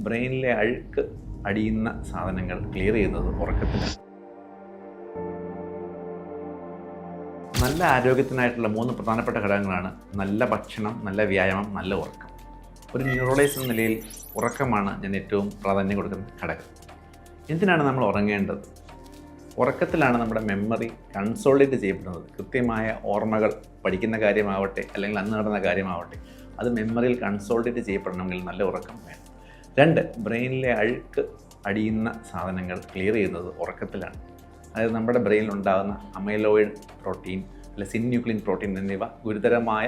ബ്രെയിനിലെ അഴുക്ക് അടിയുന്ന സാധനങ്ങൾ ക്ലിയർ ചെയ്യുന്നത് ഉറക്കത്തിലാണ്. നല്ല ആരോഗ്യത്തിനായിട്ടുള്ള 3 പ്രധാനപ്പെട്ട ഘടകങ്ങളാണ് നല്ല ഭക്ഷണം, നല്ല വ്യായാമം, നല്ല ഉറക്കം. ഒരു ന്യൂറോളജിസ്റ്റ് എന്ന നിലയിൽ ഉറക്കമാണ് ഞാൻ ഏറ്റവും പ്രാധാന്യം കൊടുക്കുന്ന ഘടകം. എന്തിനാണ് നമ്മൾ ഉറങ്ങേണ്ടത്? ഉറക്കത്തിലാണ് നമ്മുടെ മെമ്മറി കൺസോളിഡേറ്റ് ചെയ്യപ്പെടുന്നത്. കൃത്യമായ ഓർമ്മകൾ, പഠിക്കുന്ന കാര്യമാവട്ടെ അല്ലെങ്കിൽ അന്ന് നടന്ന കാര്യമാവട്ടെ, അത് മെമ്മറിയിൽ കൺസോളിഡേറ്റ് ചെയ്യപ്പെടണമെങ്കിൽ നല്ല ഉറക്കം വേണം. 2, ബ്രെയിനിലെ അഴുക്ക് അടിയുന്ന സാധനങ്ങൾ ക്ലിയർ ചെയ്യുന്നത് ഉറക്കത്തിലാണ്. അതായത് നമ്മുടെ ബ്രെയിനിൽ ഉണ്ടാകുന്ന അമൈലോയിഡ് പ്രോട്ടീൻ അല്ലെങ്കിൽ സിൻന്യൂക്ലിൻ പ്രോട്ടീൻ എന്നിവ ഗുരുതരമായ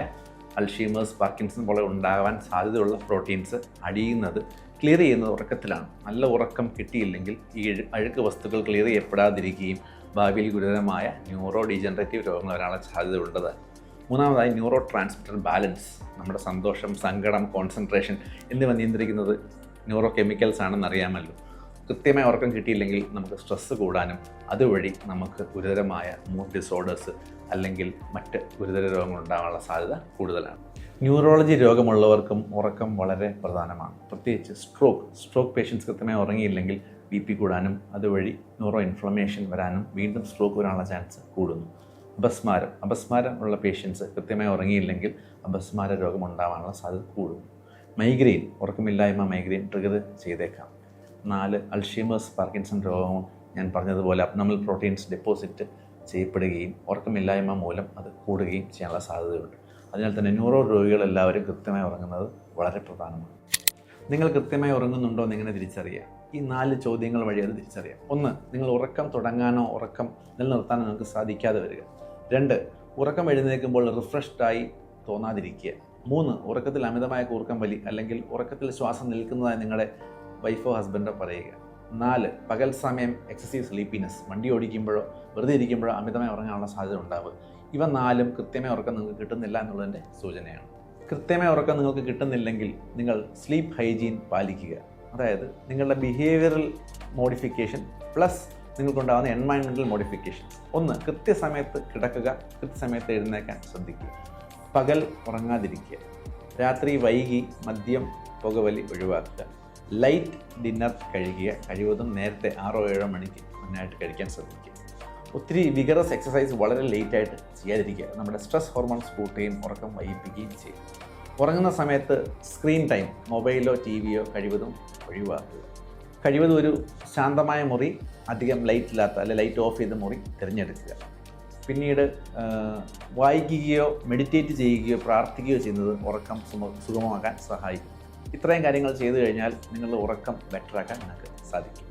അൽഷീമേഴ്സ്, പാർക്കിൻസൺ പോലെ ഉണ്ടാകാൻ സാധ്യതയുള്ള പ്രോട്ടീൻസ് അടിയുന്നത്, ക്ലിയർ ചെയ്യുന്നത് ഉറക്കത്തിലാണ്. നല്ല ഉറക്കം കിട്ടിയില്ലെങ്കിൽ ഈ അഴുക്ക് വസ്തുക്കൾ ക്ലിയർ ചെയ്യപ്പെടാതിരിക്കുകയും ഭാവിയിൽ ഗുരുതരമായ ന്യൂറോ ഡീജനറേറ്റീവ് രോഗങ്ങൾ വരാനുള്ള സാധ്യതയുള്ളത്. 3, ന്യൂറോ ട്രാൻസ്മിറ്റർ ബാലൻസ്. നമ്മുടെ സന്തോഷം, സങ്കടം, കോൺസെൻട്രേഷൻ എന്നിവ നിയന്ത്രിക്കുന്നത് ന്യൂറോ കെമിക്കൽസ് ആണെന്ന് അറിയാമല്ലോ. കൃത്യമായ ഉറക്കം കിട്ടിയില്ലെങ്കിൽ നമുക്ക് സ്ട്രെസ്സ് കൂടാനും അതുവഴി നമുക്ക് ഗുരുതരമായ മൂഡ് ഡിസോർഡേഴ്സ് അല്ലെങ്കിൽ മറ്റ് ഗുരുതര രോഗങ്ങൾ ഉണ്ടാകാനുള്ള സാധ്യത കൂടുതലാണ്. ന്യൂറോളജി രോഗമുള്ളവർക്കും ഉറക്കം വളരെ പ്രധാനമാണ്. പ്രത്യേകിച്ച് സ്ട്രോക്ക് പേഷ്യൻസ് കൃത്യമായി ഉറങ്ങിയില്ലെങ്കിൽ BP കൂടാനും അതുവഴി ന്യൂറോ ഇൻഫ്ലമേഷൻ വരാനും വീണ്ടും സ്ട്രോക്ക് വരാനുള്ള ചാൻസ് കൂടുന്നു. അപസ്മാരം ഉള്ള പേഷ്യൻസ് കൃത്യമായി ഉറങ്ങിയില്ലെങ്കിൽ അപസ്മാര രോഗം ഉണ്ടാകാനുള്ള സാധ്യത കൂടുന്നു. മൈഗ്രെയിൻ, ഉറക്കമില്ലായ്മ മൈഗ്രെയിൻ ട്രിഗർ ചെയ്തേക്കാം. 4, അൽഷീമേഴ്സ്, പാർക്കിൻസൺ രോഗവും ഞാൻ പറഞ്ഞതുപോലെ അബ്നോർമൽ പ്രോട്ടീൻസ് ഡെപ്പോസിറ്റ് ചെയ്യപ്പെടുകയും ഉറക്കമില്ലായ്മ മൂലം അത് കൂടുകയും ചെയ്യാനുള്ള സാധ്യതയുണ്ട്. അതിനാൽ തന്നെ ന്യൂറോ രോഗികളെല്ലാവരും കൃത്യമായി ഉറങ്ങുന്നത് വളരെ പ്രധാനമാണ്. നിങ്ങൾ കൃത്യമായി ഉറങ്ങുന്നുണ്ടോ എന്ന് എങ്ങനെ തിരിച്ചറിയാം? ഈ 4 ചോദ്യങ്ങൾ വഴി അത് തിരിച്ചറിയാം. 1, നിങ്ങൾ ഉറക്കം തുടങ്ങാനോ ഉറക്കം നിലനിർത്താനോ നിങ്ങൾക്ക് സാധിക്കാതെ വരിക. 2, ഉറക്കം എഴുന്നേൽക്കുമ്പോൾ റിഫ്രഷ്ഡായി തോന്നാതിരിക്കുക. 3, ഉറക്കത്തിൽ അമിതമായ കൂർക്കം വലി അല്ലെങ്കിൽ ഉറക്കത്തിൽ ശ്വാസം നിൽക്കുന്നതായി നിങ്ങളുടെ വൈഫോ ഹസ്ബൻഡോ പറയുക. 4, പകൽ സമയം എക്സസീവ് സ്ലീപ്പിനെസ്, വണ്ടി ഓടിക്കുമ്പോഴോ വെറുതെ ഇരിക്കുമ്പോഴോ അമിതമായി ഉറങ്ങാനുള്ള സാധ്യത ഉണ്ടാവുക. ഇവ 4 കൃത്യമായ ഉറക്കം നിങ്ങൾക്ക് കിട്ടുന്നില്ല എന്നുള്ളതിൻ്റെ സൂചനയാണ്. കൃത്യമായ ഉറക്കം നിങ്ങൾക്ക് കിട്ടുന്നില്ലെങ്കിൽ നിങ്ങൾ സ്ലീപ്പ് ഹൈജീൻ പാലിക്കുക. അതായത് നിങ്ങളുടെ ബിഹേവിയറൽ മോഡിഫിക്കേഷൻ പ്ലസ് നിങ്ങൾക്കുണ്ടാകുന്ന എൻവയൺമെൻറ്റൽ മോഡിഫിക്കേഷൻസ്. 1, കൃത്യസമയത്ത് കിടക്കുക, കൃത്യസമയത്ത് എഴുന്നേൽക്കാൻ ശ്രദ്ധിക്കുക. പകൽ ഉറങ്ങാതിരിക്കുക. രാത്രി വൈകി മദ്യം, പുകവലി ഒഴിവാക്കുക. ലൈറ്റ് ഡിന്നർ കഴിക്കുക. കഴിവതും നേരത്തെ 6-7 മണിക്ക് മുന്നായിട്ട് കഴിക്കാൻ ശ്രദ്ധിക്കുക. ഒത്തിരി വിഗറസ് എക്സസൈസ് വളരെ ലേറ്റായിട്ട് ചെയ്യാതിരിക്കുക. നമ്മുടെ സ്ട്രെസ് ഹോർമോൺസ് കൂട്ടുകയും ഉറക്കം വൈകിപ്പിക്കുകയും ചെയ്യും. ഉറങ്ങുന്ന സമയത്ത് സ്ക്രീൻ ടൈം, മൊബൈലോ TVയോ കഴിവതും ഒഴിവാക്കുക. കഴിവതും ഒരു ശാന്തമായ മുറി, അധികം ലൈറ്റ് ഇല്ലാത്ത അല്ലെങ്കിൽ ലൈറ്റ് ഓഫ് ചെയ്ത മുറി തിരഞ്ഞെടുക്കുക. പിന്നീട് വായിക്കുകയോ മെഡിറ്റേറ്റ് ചെയ്യുകയോ പ്രാർത്ഥിക്കുകയോ ചെയ്യുന്നത് ഉറക്കം സുഗമമാക്കാൻ സഹായിക്കും. ഇത്രയും കാര്യങ്ങൾ ചെയ്തു കഴിഞ്ഞാൽ നിങ്ങളുടെ ഉറക്കം ബെറ്ററാക്കാൻ നിങ്ങൾക്ക് സാധിക്കും.